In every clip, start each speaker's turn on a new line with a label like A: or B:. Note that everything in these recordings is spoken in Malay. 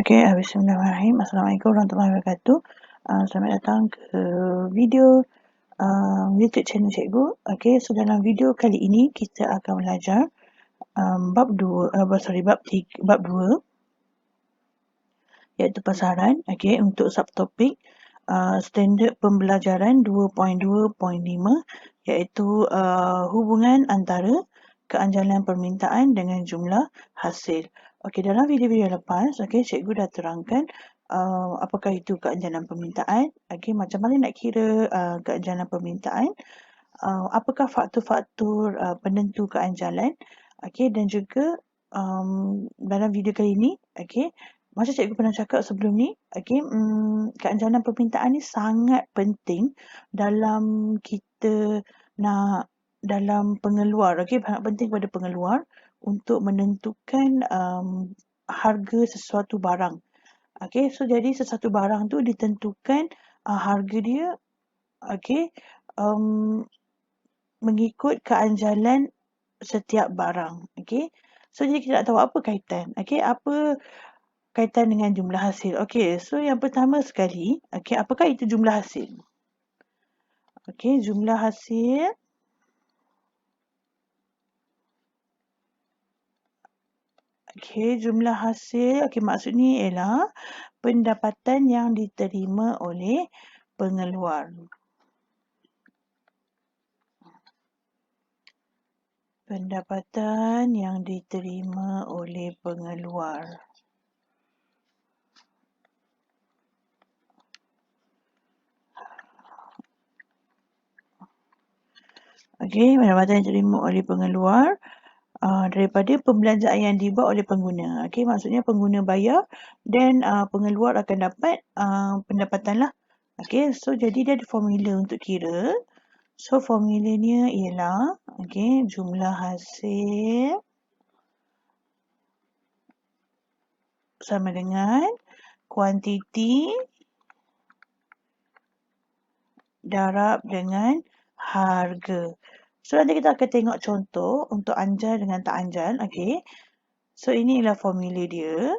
A: Okey, bismillahirrahmanirrahim. Assalamualaikum warahmatullahi wabarakatuh. Selamat datang ke video YouTube channel cikgu. Okey, so dalam video kali ini kita akan belajar bab 2 iaitu pasaran. Okey, untuk subtopik standard pembelajaran 2.2.5 iaitu hubungan antara keanjalan permintaan dengan jumlah hasil. Okey, dalam video-video lepas, okey, cikgu dah terangkan apakah itu keanjalan permintaan, okey, macam mana nak kira keanjalan permintaan, apakah faktor-faktor penentu keanjalan, okey, dan juga dalam video kali ini, okey, macam cikgu pernah cakap sebelum ni, okey, keanjalan permintaan ni sangat penting dalam kita nak dalam pengeluar, okey, sangat penting pada pengeluar untuk menentukan harga sesuatu barang. Okey, so jadi sesuatu barang tu ditentukan harga dia, okey, mengikut keanjalan setiap barang. Okey, so jadi kita nak tahu apa kaitan, okey, apa kaitan dengan jumlah hasil. Okey, so yang pertama sekali, okey, apakah itu jumlah hasil? Okey, jumlah hasil jumlah hasil, maksudnya ialah pendapatan yang diterima oleh pengeluar. Pendapatan yang diterima oleh pengeluar. Okey, pendapatan yang diterima oleh pengeluar daripada pembelanjaan yang dibuat oleh pengguna. Okey, maksudnya pengguna bayar dan pengeluar akan dapat pendapatan lah. Okey, so jadi dia ada formula untuk kira. So formulanya ialah okey, jumlah hasil sama dengan kuantiti darab dengan harga. So nanti kita akan tengok contoh untuk anjal dengan tak anjal. Okey, so ini ialah formula dia.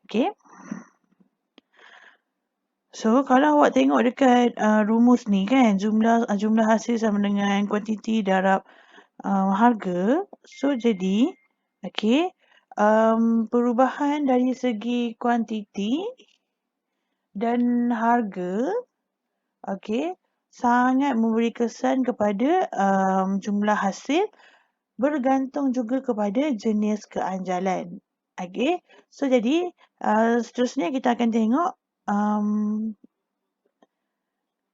A: Okey. So kalau awak tengok dekat rumus ni kan, jumlah hasil sama dengan kuantiti darab harga. So jadi okey, perubahan dari segi kuantiti dan harga, okey, sangat memberi kesan kepada jumlah hasil, bergantung juga kepada jenis keanjalan. Okey, so jadi seterusnya kita akan tengok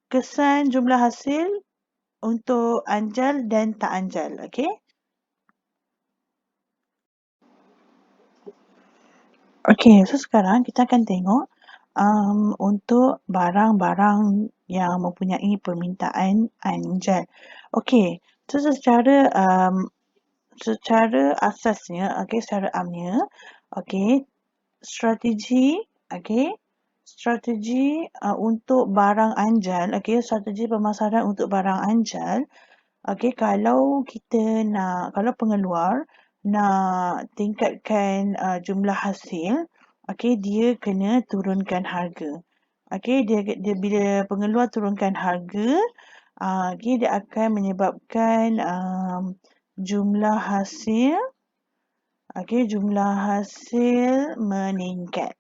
A: kesan jumlah hasil untuk anjal dan tak anjal. Okey. Okey, so sekarang kita akan tengok untuk barang-barang yang mempunyai permintaan anjal. Okey, so secara asasnya, okey, secara amnya, okey, strategi untuk barang anjal, okey, strategi pemasaran untuk barang anjal, okey, kalau pengeluar nak tingkatkan jumlah hasil, okey, dia kena turunkan harga. Okey, dia bila pengeluar turunkan harga, okey, dia akan menyebabkan jumlah hasil meningkat.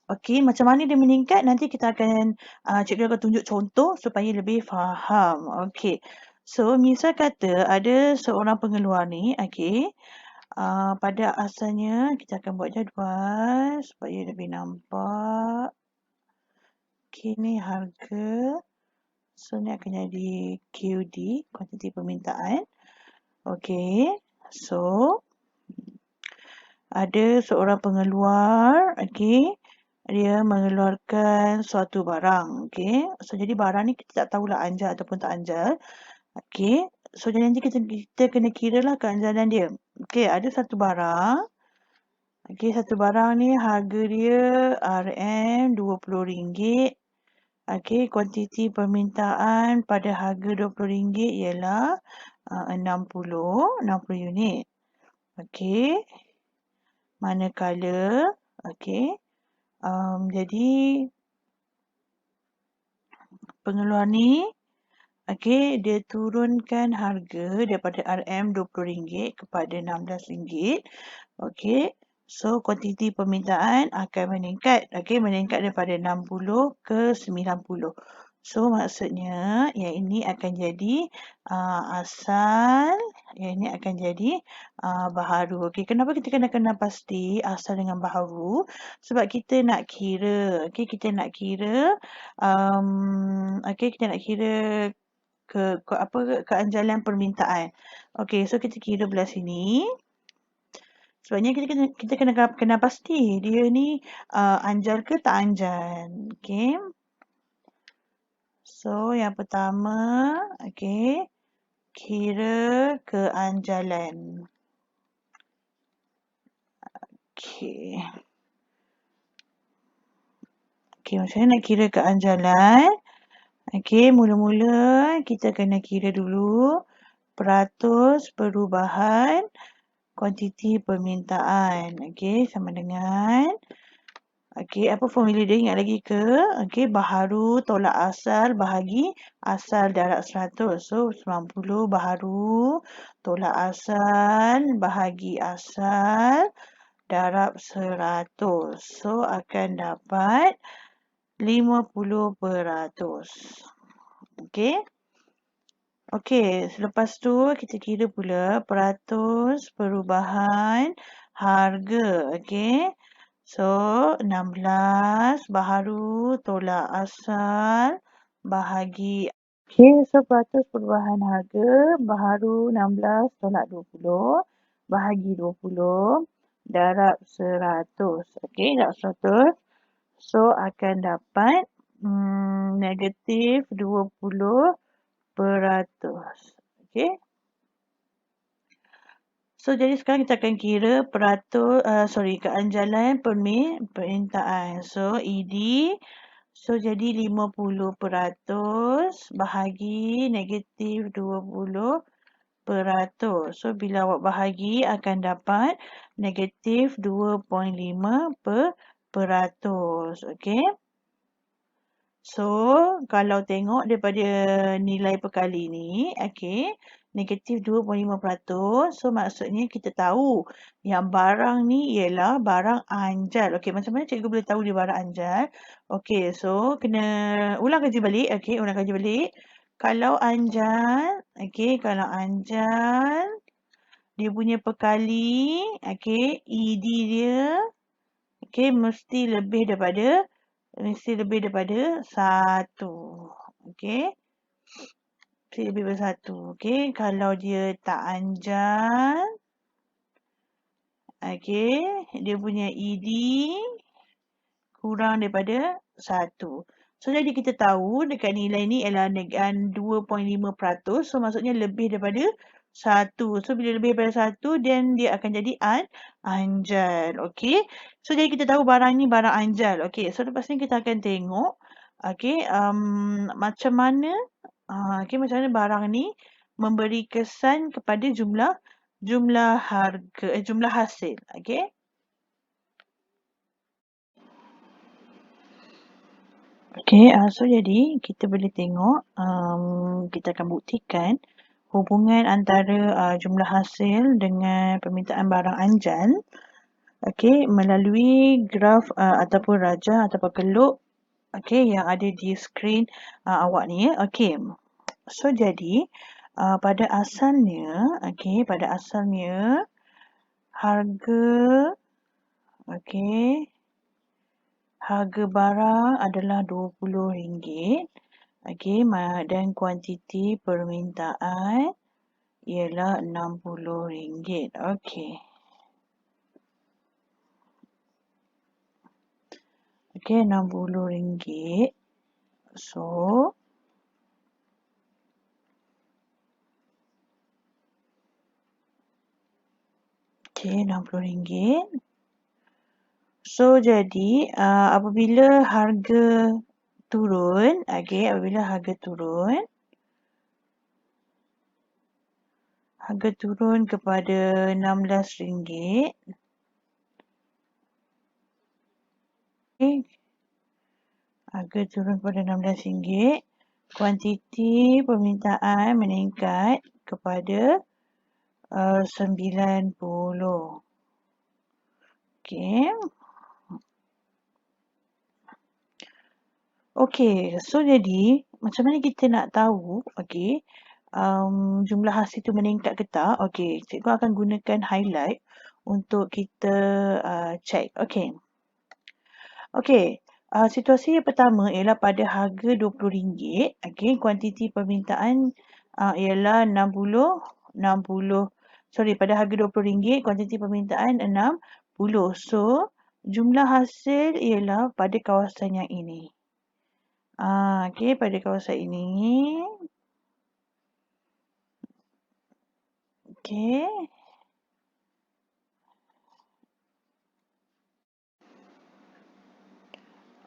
A: Okey, macam mana dia meningkat? Nanti kita akan cikgu akan tunjuk contoh supaya lebih faham. Okey. So, misal kata ada seorang pengeluar ni, okey, pada asalnya kita akan buat jadual supaya lebih nampak. Okey, ni harga. So, ni akan jadi QD, kuantiti permintaan. Okey. So, ada seorang pengeluar, okey, dia mengeluarkan suatu barang, okey. So jadi barang ni kita tak tahulah anjal ataupun tak anjal. Okey. So jadi nanti kita kena kiralah keanjalan dia. Okey, ada satu barang. Okey, satu barang ni harga dia RM20. Okey, kuantiti permintaan pada harga RM20 ialah 60 unit. Okey. Manakala, okey, jadi pengeluar ni, okey, dia turunkan harga daripada RM20 kepada RM16. Okey. So, kuantiti permintaan akan meningkat. Okey, meningkat daripada 60 ke 90. So, maksudnya yang ini akan jadi asal, yang ini akan jadi baharu. Okey, kenapa kita kena pasti asal dengan baharu? Sebab kita nak kira, okey, kita nak kira, okey, kita nak kira keanjalan permintaan. Okey, so kita kira belah sini. Sebabnya kita kena pasti dia ni anjal ke tak anjal. Okey. So yang pertama, okey, kira keanjalan. Okey. Okey, macam mana nak kira keanjalan? Okey, mula-mula kita kena kira dulu peratus perubahan kuantiti permintaan. Okey, sama dengan, okey, apa formula dia, ingat lagi ke? Okey, baharu tolak asal bahagi asal darab 100. So, 90 baharu tolak asal bahagi asal darab 100. So, akan dapat 50%. Okey. Okey, selepas tu kita kira pula peratus perubahan harga. Okey. So, 16 baharu tolak asal bahagi. Okey, so peratus perubahan harga baharu 16 tolak 20 bahagi 20 darab 100. Okey, darab 100. So, akan dapat negatif 20%. Okey. So, jadi sekarang kita akan kira keanjalan permintaan. So, ED. So, jadi 50% bahagi negatif 20%. So, bila awak bahagi akan dapat negatif 2.5%. Okey. So, kalau tengok daripada nilai perkali ni, okey, negatif 2.5%. So, maksudnya kita tahu yang barang ni ialah barang anjal. Okey, macam mana cikgu boleh tahu dia barang anjal? Okey, so kena ulang kaji balik. Okey, ulang kaji balik. Kalau anjal, okey, kalau anjal, dia punya perkali, okey, ED dia, okey, mesti lebih daripada 1. Okey. Mesti lebih daripada 1. Okey. Kalau dia tak anjal. Okey. Dia punya ED kurang daripada 1. So, jadi kita tahu dekat nilai ni ialah 2.5%. So, maksudnya lebih daripada 1. So, bila lebih daripada 1, then dia akan jadi anjal. Okey. So, jadi kita tahu barang ni barang anjal. Okey. So, lepas ni kita akan tengok. Okey. Macam mana macam mana barang ni memberi kesan kepada jumlah harga, jumlah hasil. Okey. Okey, so jadi kita boleh tengok, kita akan buktikan hubungan antara jumlah hasil dengan permintaan barang anjal. Okey, melalui graf ataupun rajah ataupun keluk, okey, yang ada di skrin awak ni ya. Okey. So jadi pada asalnya, okey, harga, okey, harga barang adalah RM20. Okey, dan kuantiti permintaan ialah RM60. Okey. Okey, RM60. So, okey, RM60. So, jadi apabila harga turun, okey, harga turun kepada RM16. Okay. Harga turun kepada RM16. Kuantiti permintaan meningkat kepada 90. Okey. Okey, so jadi macam mana kita nak tahu jumlah hasil tu meningkat ke tak? Okey, cikgu akan gunakan highlight untuk kita check. Okey, situasi yang pertama ialah pada harga RM20. Okey, kuantiti permintaan ialah 60. Sorry, pada harga RM20, kuantiti permintaan 60. So, jumlah hasil ialah pada kawasan yang ini. Okey, pada kawasan ini. Okey.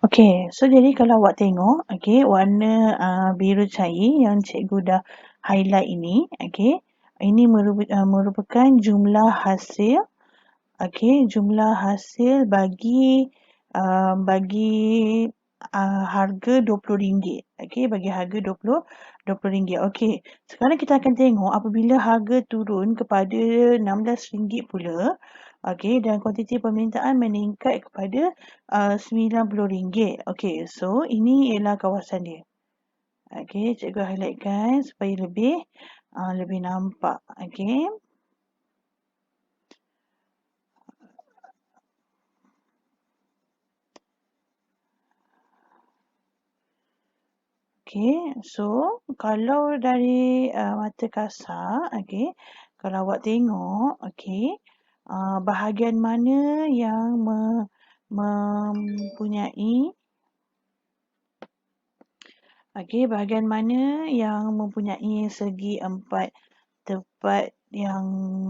A: Okey, so jadi kalau awak tengok, okey, warna biru cair yang cikgu dah highlight ini, okey, ini merupakan jumlah hasil, okey, jumlah hasil bagi harga RM20. Okey, bagi harga RM20. Okey, sekarang kita akan tengok apabila harga turun kepada RM16 pula. Okey, dan kuantiti permintaan meningkat kepada RM90. Okey, so ini ialah kawasan dia. Okey, cikgu highlightkan supaya lebih nampak. Okey. Okey, so kalau dari mata kasar, okey, kalau awak tengok, okey, bahagian mana yang mempunyai, okey, bahagian mana yang mempunyai segi 4 tempat yang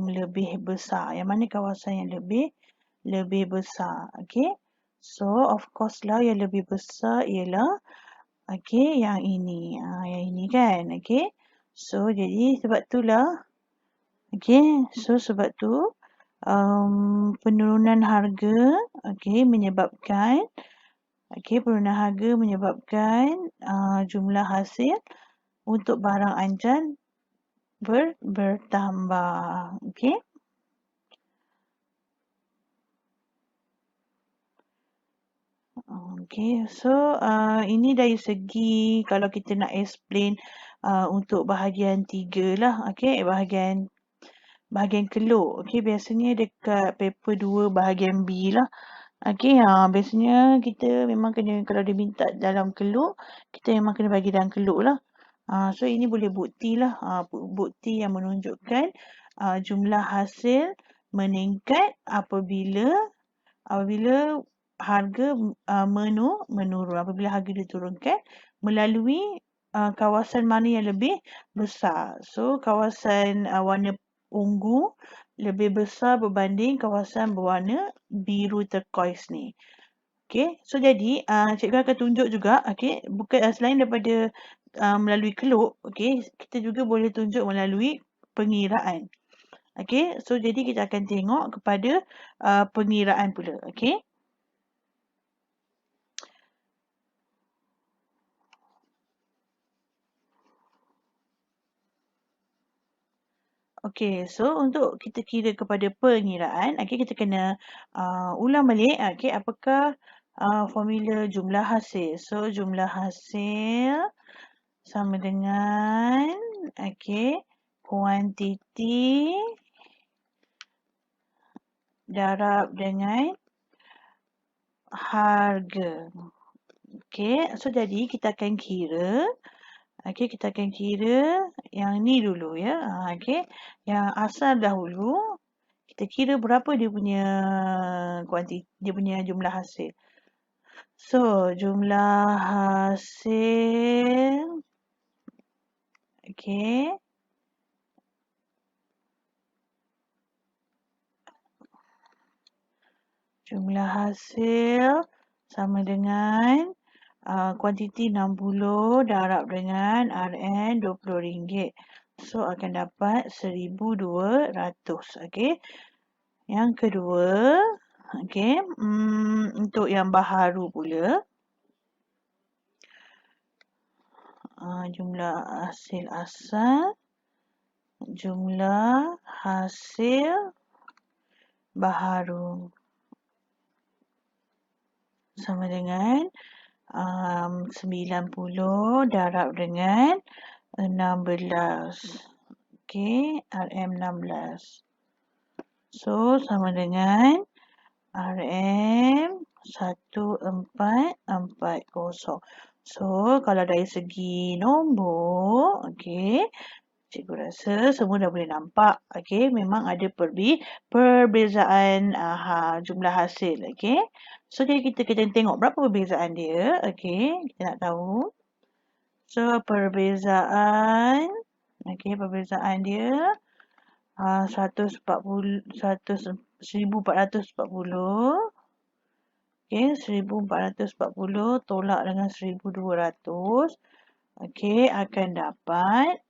A: lebih besar? Yang mana kawasan yang lebih besar? Okey, so of course lah yang lebih besar ialah okey, yang ini kan. Okey. So jadi sebab itulah, okey, so sebab tu penurunan harga menyebabkan jumlah hasil untuk barang anjan bertambah. Okey. Okey, so ini dari segi kalau kita nak explain untuk bahagian 3 lah. Okey, bahagian keluk. Okey, biasanya dekat paper 2 bahagian B lah. Okey, biasanya kita memang kena, kalau dia minta dalam keluk, kita memang kena bagi dalam keluk lah. So ini boleh bukti lah. Bukti yang menunjukkan jumlah hasil meningkat apabila harga menurun, apabila harga diturunkan melalui kawasan mana yang lebih besar. So kawasan warna ungu lebih besar berbanding kawasan berwarna biru turquoise ni. Okey, so jadi cikgu akan tunjuk juga, okey, bukan selain daripada melalui keluk, okey, kita juga boleh tunjuk melalui pengiraan. Okey, so jadi kita akan tengok kepada pengiraan pula, okey. Okey, so untuk kita kira kepada pengiraan, okey, kita kena ulang balik, okey, apakah formula jumlah hasil. So jumlah hasil sama dengan kuantiti darab dengan harga. Okey, so jadi kita akan kira. Okey, kita akan kira yang ni dulu ya. Okey, yang asal dahulu kita kira berapa dia punya jumlah hasil. So, jumlah hasil, okey, jumlah hasil sama dengan kuantiti 60 darab dengan RM20. So, akan dapat 1,200. Okey. Yang kedua, okey, untuk yang baharu pula, jumlah hasil asal, jumlah hasil baharu sama dengan 90 darab dengan 16. Okey, RM16. So, sama dengan RM1440. So, kalau dari segi nombor, okey, cikgu rasa semua dah boleh nampak. Okey, memang ada perbezaan jumlah hasil. Okey. So, jadi kita kena tengok berapa perbezaan dia. Okey, kita nak tahu. So, perbezaan dia 1440. Okey, 1440 tolak dengan 1200. Okey, akan dapat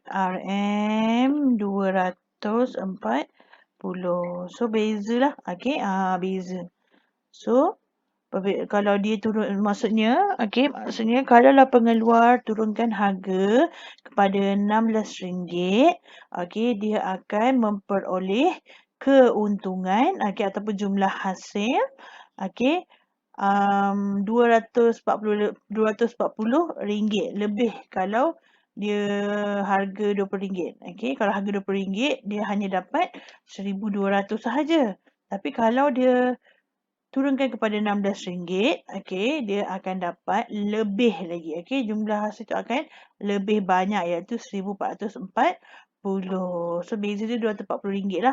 A: RM240. So, bezalah. Okey, beza. So, kalau dia turun, maksudnya kalaulah pengeluar turunkan harga kepada RM16, okey, dia akan memperoleh keuntungan, okey, ataupun jumlah hasil, okey, RM240 lebih kalau dia harga RM20. Okey, kalau harga RM20, dia hanya dapat 1,200 sahaja. Tapi kalau dia turunkan kepada RM16, okey, dia akan dapat lebih lagi. Okey, jumlah hasil tu akan lebih banyak, iaitu 1,440. So, beza dia RM240 lah.